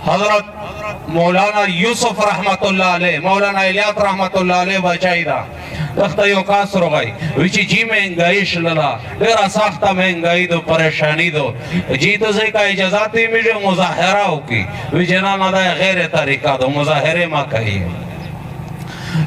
حضرت مولانا یوسف رحمت الله علیه مولانا الیاس رحمت الله علیه بچای دا دغه یو کاس روغی وی چې جی مهنګای شللا ډیره سخته مهنګای دو پریشانی دو جی ته ځکه اجازه ته میږي مظاهره وکي وی جنا نه غیر طریقه دو مظاهره ما کوي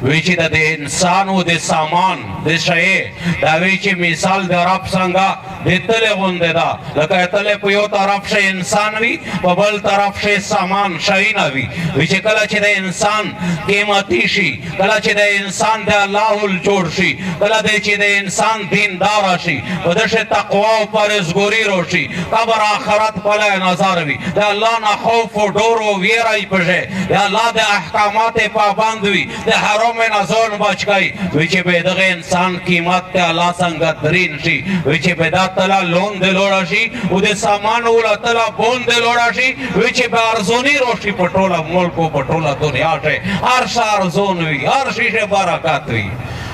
وی چې د انسان او د سامان د شی دا وی چې مثال د رب څنګه د تله غونډه دا لکه تله په یو طرف شي انسان وي په بل طرف شي سامان شي نه وي وی چې کله چې د انسان قیمتي شي کله چې د انسان د الله ول جوړ شي کله چې د انسان دیندار شي په دغه تقوا او پرهیزګاری روشي قبر آخرت په نظر وي د الله نه خوف او ډور او ویرای پځه یا الله د احکامات پابند وي د حرام نزون بچکای وی چې به دغه انسان قیمت ته الله څنګه درین شي وی چې به دا تلا لون د لوړ شي او د سامان ول تلا بون د لوړ شي وی چې به ارزونی روشي پټولا ملکو پټولا دنیا ته هر شهر زون وی هر شي برکات وی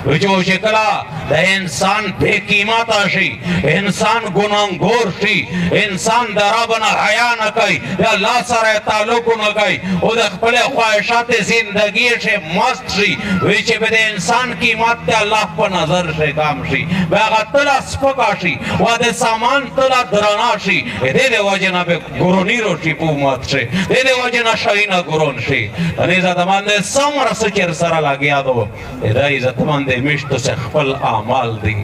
وی چې شکلا د انسان بے قیمت شي انسان ګناګور شي انسان د رب نه حیا نه کوي د الله سره تعلق نه کوي او د خپل خواهشات زندگی شه مست شي وی چې به د انسان قیمت ته الله په نظر شي کام شي هغه تل سپکا شي و د سامان تل درنا شي دې وجه نه به ګورونی روشي په مات شي دې وجه نه شي نه ګورون شي دې زمانه سمره سچر سره لاګیا دو دې عزت مند مشتو سے خپل اعمال دی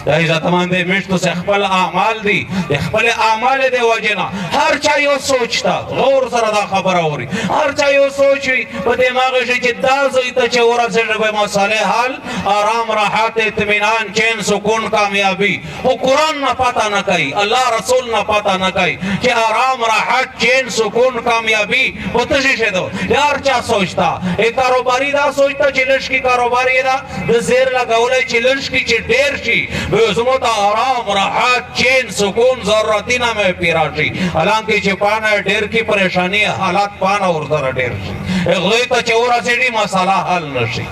دا عزت مند مشتو سے خپل اعمال دی خپل اعمال دی وجنا هر چا یو سوچتا غور سره دا خبر اوري هر چا یو سوچي په دماغ شي چې دا زوی ته چې ورسره به مساله حل آرام راحت اطمینان چین سکون کامیابی او قرآن نه پتا نه کوي الله رسول نه پتا نه کوي چې آرام راحت چین سکون کامیابی پته شي دو هر چا سوچتا ایک کاروباری دا سوچتا چې لشکي کاروباری دا د زیر لګولای چې لشکي چې ډیر شي به زموږ آرام راحت چین سکون ضرورتي نه مې پیراشي حالانکه چې پانه ډیر کی پریشانی حالات پانه ورته ډیر شي غوی ته چې ورسېږي مساله حل نشي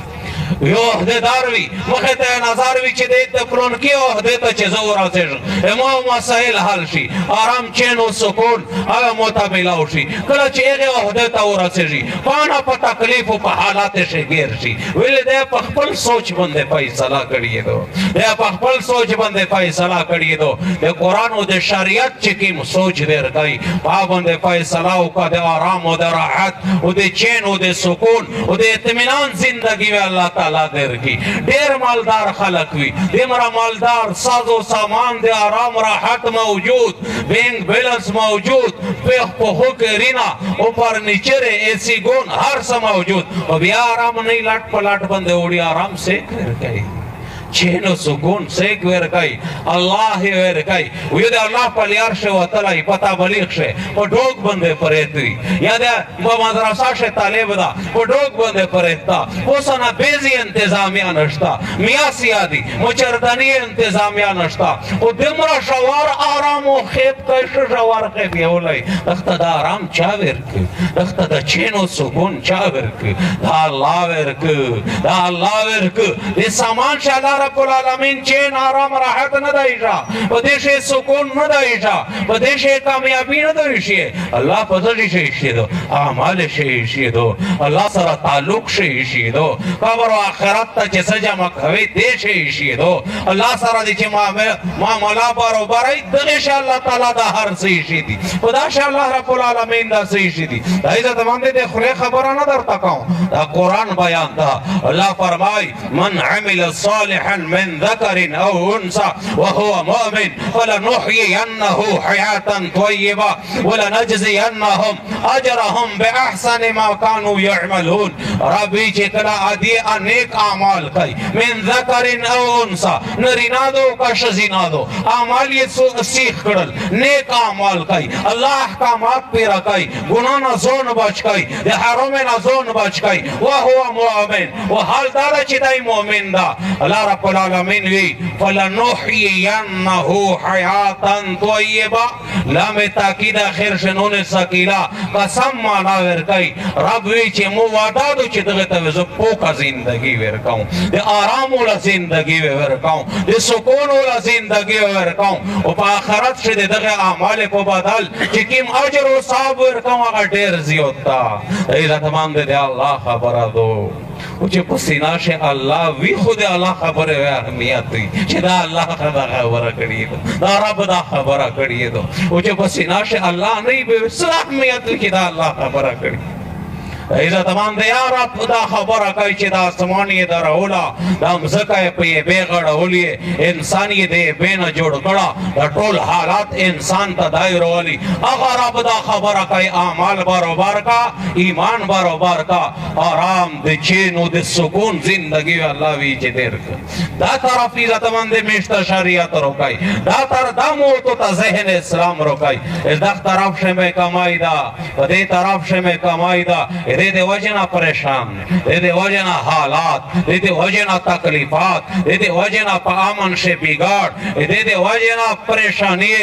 یو عہدیدار وي مخې ته نظر وي چې د پلونکي عہدې ته چې زه ورسېږم امو مسایل حل شي آرام چین او سکون هغه متابله شي کله چې هغه عہدې ته ورسېږي پانه په تکلیف او په حالات شي ګیر شي ولې د په خپل سوچ باندې فیصله کړی دو د په خپل سوچ باندې فیصله کړی دو د قرآن او د شریعت چې کوم سوچ ور کوي په باندې فیصله او د آرام او د راحت او د چین او د سکون او د اطمینان ژوندۍ وی الله تعالی درکی ډیر مالدار خلق وي دمرا مالدار ساز و سامان د آرام راحت موجود بینک بیلنس موجود په هوکرینا او فرنیچر ایسی ګون هر څه موجود او بیا آرام نه لاټ پلاټ باندې وړي آرام سے کوي چین و سکون سیک ورکای الله ورکای وی د الله په لیار شه وتلای پتا بلیغ شه په ډوګ باندې پرېتوي یا د مدرسه شه طالب دا په ډوګ باندې پرېتا اوسنه بیزی انتظامیه نشتا میاسیادی مچردانی انتظامیه نشتا او دمرا شوار آرام او خیب کښ شوار خیب یولای دغه د آرام چا ورک دغه د چین و سکون چا ورک دا الله ورک دا الله ورک د سامان شاله رب العالمین چین آرام راحت نه دایشا په دې شی سکون نه دایشا په دې شی کامیابی نه دایشي الله په دې شی شي دو اعمال شی شي دو الله سره تعلق شی شي دو قبر او آخرت ته چې سجا مخوي دې شی شي دو الله سره دې چې معاملہ برابر دې شي الله تعالی دا هر څه شي دي خدا شي الله رب العالمین دا څه شي دي دا عزت باندې د خله خبره نه درته کوم دا قرآن بیان دا الله فرمای من عمل صالحا من ذكر أو أنثى وهو مؤمن فلنحيينه حياة طيبة ولنجزينهم أجرهم بأحسن ما كانوا يعملون ربي چکلا عدی انیک اعمال کئی من ذکر او انثى نرینا دو کا شزینا دو اعمال یہ سیخ کرل نیک اعمال کئی اللہ احکامات پیرا کئی گناہ نزون بچ کئی حرام نزون بچ کئی وهو مؤمن و حال دارا چی دای مؤمن دا اللہ رب رب العالمین وی فلنحیینه حیاتا طیبه لام تاکید اخر شنون سکیلا قسم معنا ورکای رب وی چې مو وعده دو چې دغه ته زه پوکه زندگی ورکوم د آرام ولا زندگی ورکوم د سکون ولا زندگی ورکوم او په آخرت کې دغه اعمال په بدل چې کوم اجر او ثواب ورکوم هغه ډیر زیات تا ای تمام د الله خبره دو او چې په سینا شه الله وی خود الله خبره اهمیت دی چې دا الله خبره کړی دا رب دا خبره کړی دو او چې په سینا شه الله نه به اهمیت دی چې دا الله خبره کړی ایزا تمام دی یا رب دا خبره کوي چې دا آسمان یې درولا دا مځکه یې پې بې غړولی انسان یې دې بې نه جوړ کړه دا ټول حالات انسان ته دای راولي هغه رب دا خبره کوي اعمال برابر کا ایمان برابر کا آرام د چین او د سکون زندگی الله وی چې دیر دا طرف ایزا تمام دی میشته شریعت روکای دا تر دا موتو ته ذهن اسلام روکای از دا طرف شمه کمای دا په دې طرف شمه کمای دا دې وجنا پریشان دې وجنا حالات دې وجنا تکلیفات دې وجنا په امن شه بگاڑ دې وجنا پریشانی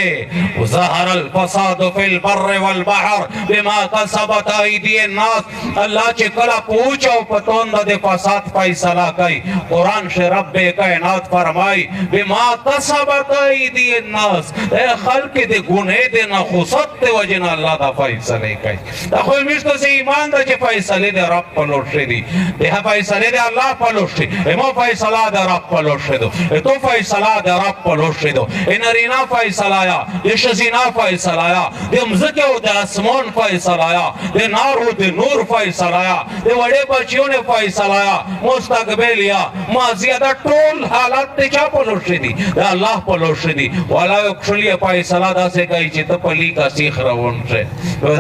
ظهر الفساد فی البر والبحر بما کسبت ایدی الناس الله چې کله پوښو پتوند د فساد فیصله کوي قران شه رب کائنات فرمای بما کسبت ایدی الناس خلق دې ګناه دې نه خصت وجنا الله دا فیصله کوي دا خو مشته ایمان د فیصله د رب په لور شي دي د فیصله د الله په لور شي مو فیصله د رب په لور شي دو تو فیصله د رب په لور شي دو ان رینا فیصله یا د شزینا فیصله یا د مزکه او د اسمان فیصله یا د نار او د نور فیصله یا د وړې بچیونه فیصله یا مستقبل یا ماضی دا ټول حالات ته چا په لور شي دي د الله په لور شي دي ولا یو فیصله دا څه کوي چې ته په لیکا سیخ روان شي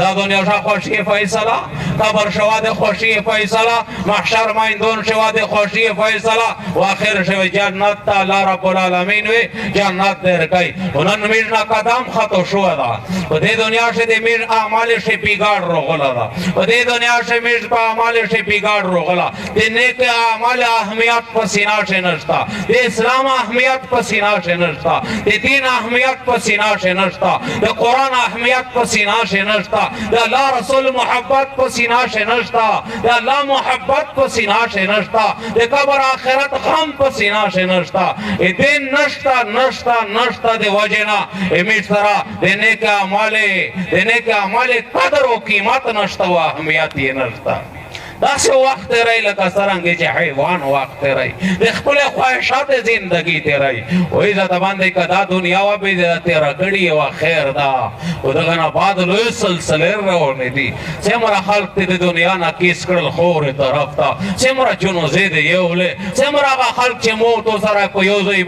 دا دنیا شا خوشی فیصله قبر شوا د خوشی فیصله محشر مایندون شوا د خوشی فیصله واخر شوا جنت تعالی رب العالمین وی جنت درکای ونن میرنا قدم خطو شو دا په دې دنیا شه د میر اعمال شه پیګاړ روغلا دا په دې دنیا شه میر په اعمال شه پیګاړ روغلا د نیک اعمال اهمیت په سینا شه نشتا د اسلام اهمیت په سینا شه نشتا د دین اهمیت په سینا شه نشتا د قران اهمیت په سینا شه نشتا د الله رسول محبت په سینا شه نشتا د الله محبت په سینا شه نشتا د قبر آخرت غم په سینا شه نشتا دین نشتا د وجنا امیش سرا د نیک اعمال قدر او قیمت نشتا او اهمیت یې نشتا داسې وخت تیرای لکه څرنګه چې حیوان وخت تیرای د خپل خواهشات زندگی تیرای وای زه باندې کدا دنیا و به تیرا کړي او خیر دا او دغه نه بعد لوی سلسله روانې دي څومره خلق د دنیا نه کیس کړل خور طرف ته څومره چونو زید یو له څومره خلق چې مو تو سره په یو ځای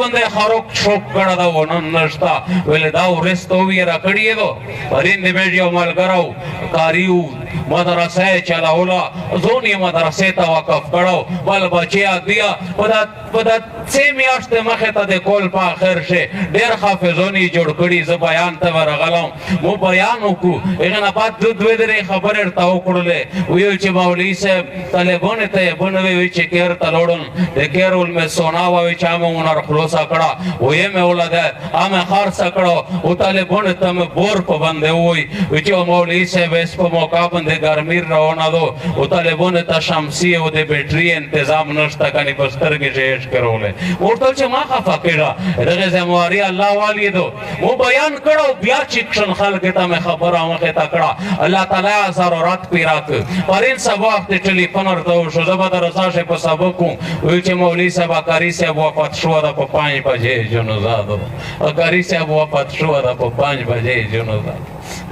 باندې خروق شوک کړه دا ونن نشتا ول دا ورستو وی را کړی دو پرین دې یو ملګرو کاریو مدرسه چلاولا زونی مدرسه ته وقف کړو بل بچیا دیا په د سه میاشتې مخه ته د کول په اخر شه ډیر حافظونی جوړ کړي ز بیان ته ورغلم مو بیان وکړو هغه نه بعد دوه درې خبره ته وکړلې ویل چې مولوی صاحب طالبونه ته بنوي وی چې کېر تلوړن د کېرول مې سونا وای چې مونږ نور خلاص کړه وې مې ولده امه خرڅ کړو او طالبونه ته بور په باندې وای چې مولوی صاحب اس په موقع باندې ګرمیر روانه دو او طالبونه ته شمسی او د بیټری تنظیم نشته کني پستر کې شیش کرولې ورته چې ما خفه کړه دغه زمواري الله والی دو مو بیان کړو بیا چې څن خلک ته خبره مخه تا کړه الله تعالی ضرورت پیراک پرین سبا وخت ټلیفون ورته شو زبر درسه په سبق وی چې مولوی صاحب کاری صاحب وفات شو د په 5 بجې جنازه ده کاری صاحب وفات شو د په 5 بجې جنازه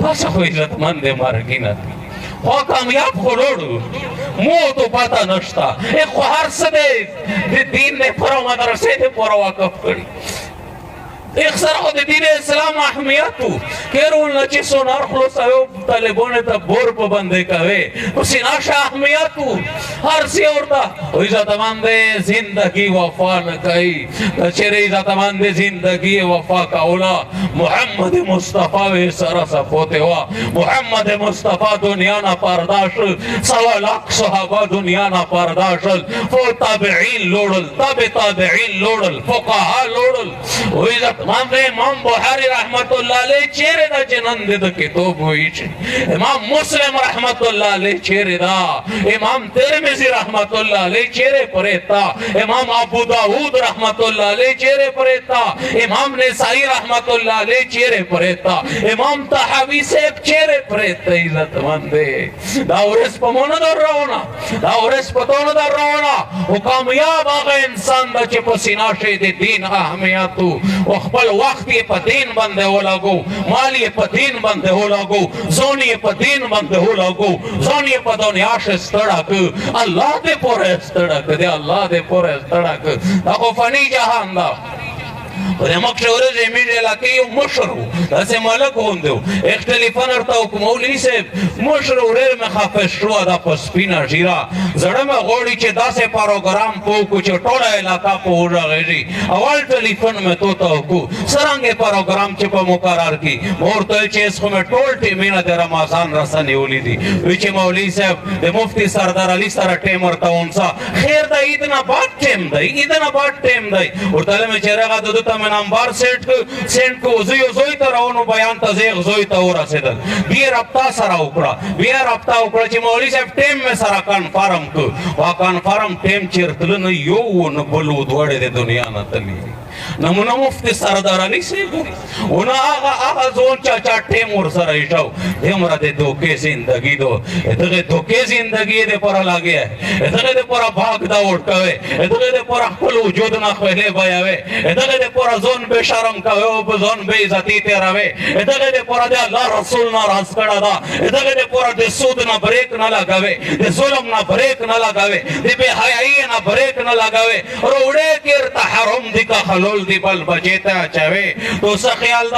تاسو خو عزت مند مرګ نه خو کامیاب خلوړو مو تو پتا نشتا خو هر څه د دین نه پر مدرسې ته پر وقف کړی ایک سر خود دین اسلام اهمیتو کیرون نچی سونار خلوص آیو طالبون تا بور پا بنده کوئے سیناش اهمیتو ہر سی اورتا عزت مند زندگی وفا نکئی چرے عزت مند زندگی وفا کاولا محمد مصطفی سر سپوتے ہوا محمد مصطفی دنیا نا پرداش 1.25 صحابہ دنیا نا پرداش فو تابعین لوڑل تابعین لوڑل فقہا لوڑل عزت مند امام بخاری رحمت اللہ علیہ چیرے دا جنند دا کتاب ہوئی چھے امام مسلم رحمت اللہ علیہ چیرے دا امام ترمذی رحمت اللہ علیہ چیرے پریتا امام ابو داود رحمت اللہ علیہ چیرے پریتا امام نسائی رحمت اللہ علیہ چیرے پریتا امام تحاوی سیب چیرے پریتا عزت مندے دا ورس پمونو در رونا دا ورس پتونو در رونا وہ کامیاب آگا انسان دا چے پسینا شید دین اہمیتو وخبل وقتی پا دین بندے ہو لگو مالی پا دین بندے ہو لگو زونی پا دین بندے ہو لگو زونی پا دنیاش استڑک اللہ دے پورے استڑک دے اللہ دے پورے استڑک تاکو فنی جہان دا ودے مکشورے زمین علاقی یو مشرو داسے ملک ہوندیو ایک ٹیلیفون ارتاو کمولی سے مشرو ریر میں خافش شروع دا پسپینا جیرا زڑا میں غوڑی چے داسے پروگرام پوکو چے ٹوڑا علاقہ پو ہو رہا غیری اول ٹیلیفون میں توتاو کو سرانگے پروگرام چے پا مقرار کی مورتوی چے اس کو میں ٹول ٹیمینا دے رمضان رسانی ہولی دی ویچے مولی صاحب دے مفتی سردار علی سارا ٹیم ارتاو انسا خیر دا اتنا بات ٹیم دائی اتنا بات ٹیم دائی اور تلے میں چرے گا دو تا میں نمبر سینٹ کو زوی تا راونو بیان تا زیغ زوی تا ہو رسیدل بیر ربطا سرا اکڑا بیر ربطا اکڑا چی مولی صاحب ٹیم میں سرا کنفارم کو وہا کنفارم ٹیم چرتلن یو نبلو دوڑے دے دنیا نا تلی نمونا مفتی سردار علی سے اونا آغا زون چاچا ٹیم اور سر ایشاو دیمرا دے دھوکے زندگی دو ادھگے دھوکے زندگی دے پورا لگے ہے ادھگے دے پورا بھاگ دا اٹھکوے ادھگے دے پورا خپل وجود نا خویلے بیاوے ادھگے دے پورا زون بے شرم کوے زون بے عزتی تیراوے ادھگے دے پورا دے اللہ رسول نا راز کڑا دا ادھگے دے پورا دے سود نا بریک نا لگاوے دے ظلم نا بریک نا لگاوے دے بے حیائی نا بریک نا لگاوے روڑے کرتا حرم دی کا خلول دی بل بچیتا چاوے تو سا خیال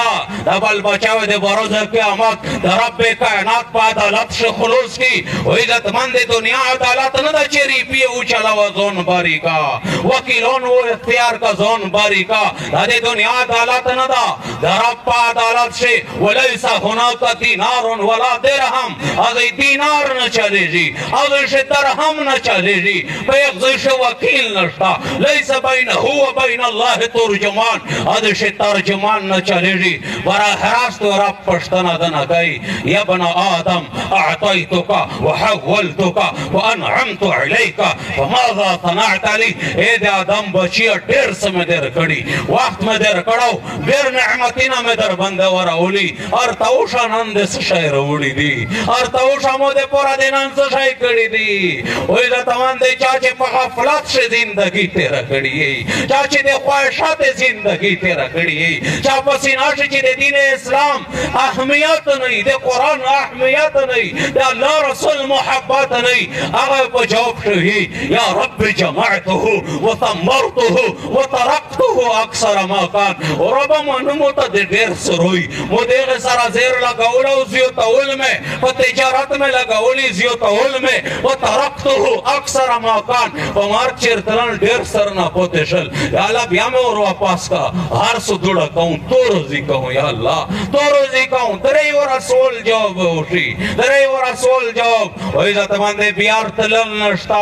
دا بل بچاوے دے بروز قیامت دا رب کائنات پا عدالت شے خلوص کی و عزت مند دنیا عدالت ندا چیری پیے اوچلا و زون باری کا وکیلون و اختیار کا زون باری کا دا دے دنیا عدالت ندا دا رب پا عدالت شے ولیسا ہناکا دینارون ولا درہم از دینار نہ چلے جی از درہم نہ چلے جی پیغ زیش وکیل نشتا لیسا بین ہوا بین اللہ ترجمان ادش ترجمان نہ چلے جی براہ راست رب پشتنا دنا گئی یا بنا آدم اعطیتکا وحولتکا وانعمت علیکا فماذا صنعت لی اے دے آدم بچیا دیر سمیں دیر کڑی وقت میں دیر کڑاو بیر نعمتینا میں در بندے وراولی اور تاوشا نند سشای روڑی دی اور تاوشا مودے پورا دینان سشای کڑی دی ویدہ تمان دے چاچے پا غفلت سے زندگی تیرا کڑی ہے چاچے دے خواہشات زندگی تیرا کڑی ہے چاپا سیناشی چی دے دین اسلام اہمیت نہیں دے قرآن اہمیت نہیں دے اللہ رسول محبت نہیں آگے پا جواب شہی یا رب جمعتہو وثمرتہو وترکتہو اکثر ماکان اور رب منموتا دے دیر سروئی مدیغ سارا زیر لگاولا زیوتا علمیں و تجارت میں لگاولی زیوتا علمیں وترکتہو اکثر ماکان ومار چرتلن دیر سرنا پوتے شل یا اللہ بیامے اور واپاس کا ہر سدوڑا کہوں تو روزی کہوں یا اللہ تو روزی کہوں درے و رسول جواب ہوشی درے و رسول جواب ویزا تماندے بیار تلن نشتا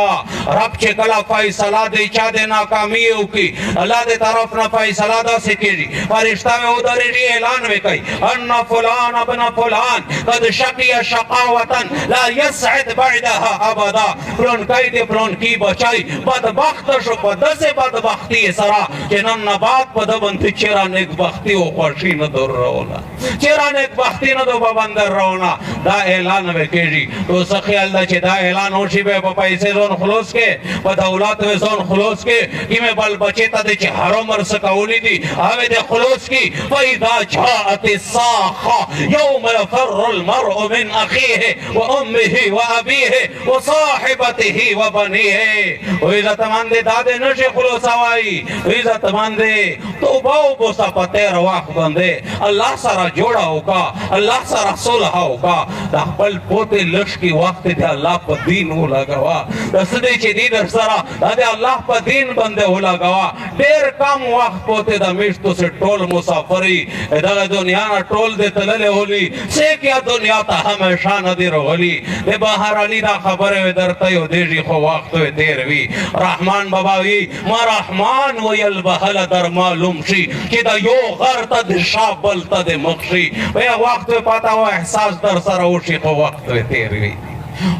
رب چے کلا فیصلہ دے چا دے ناکامیوں کی اللہ دے طرف نہ فیصلہ دا سکے جی فرشتہ میں ادھر جی اعلان میں کئی ان فلان ابن فلان قد شقی شقاوتن لا یسعد بعدها ابدا پلون کئی دے پلون کی بچائی بدبخت شو پدس بدبختی سرا چنن نبات پدبنتی چیرا نیک بختی و خوشی ندر رونا چیرا نیک بختی ندو ببندر رونا دا اعلان میں کے جی تو سخی اللہ چی دا اعلان ہوشی بے پیسے زون خلوص کے بدولات میں زون خلوص کے کی میں بل بچیتا دے چی حرم رسکاولی دی آوے دے خلوص کی فَإِذَا جَاءَتِ السَّاخَةُ يَوْمَ يَفِرُّ الْمَرْءُ مِنْ أَخِيهِ وَأُمِّهِ وَأَبِيهِ وَصَاحِبَتِهِ وَبَنِيهِ وَإِذَا تماندے دادے نشے خلوص آوائی وَإِذَا تماندے باندې توبه وباسه په تېر وخت باندې الله سره جوړه وکړه الله سره صلح وکړه د خپل پوتې لږ وخت دې الله په دین ولګوه د څه دی چې دې در سره دا د الله په دین باندې ولګوه ډېر کم وخت پوتې د میشتو سه ټول مسافري دغه دنیا نه ټول دې تللی ولي څه کیا دنیا ته همیشه نه دي راغلي د بهرني دا خبره وې درته یو دیږي خو وخت وې تېر وي رحمان بابا وي ما رحمان ویل به هله در معلوم شي چې د یو غر ته د شا بل ته د مخ شي په یو وخت وې پته و احساس در سره وشي خو وخت وې تېر وي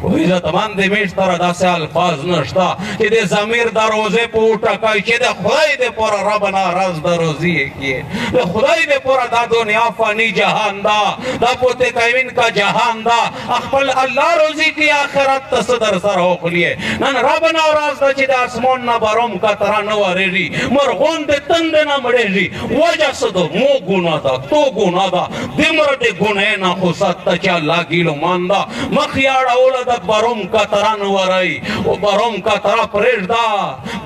عزتمند میشت را داسې الفاظ نشته چې د ضمیر دروازې په وټکای چې د خدای د پوره رب ناراض دروازې کیې د خدای د پوره دا دنیا فانی جهان دا دا پوته کوین کا جهان دا خپل الله روزي کی آخرت ته صدر سره وخلیه نن رب ناراض دا چې د اسمان نه بروم کتره نه ورېږي مرغون د تند نه مړېږي وجه څه ده مو ګناه ده تو ګناه ده دمره د ګناه نه خو ست چې الله ګیلو مانده مخ یاړه د بروم کتره نه ورئ او بروم کتره پرېږده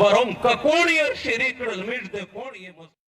بروم که کوڼ یې شریک کړل میږ د کوڼ یې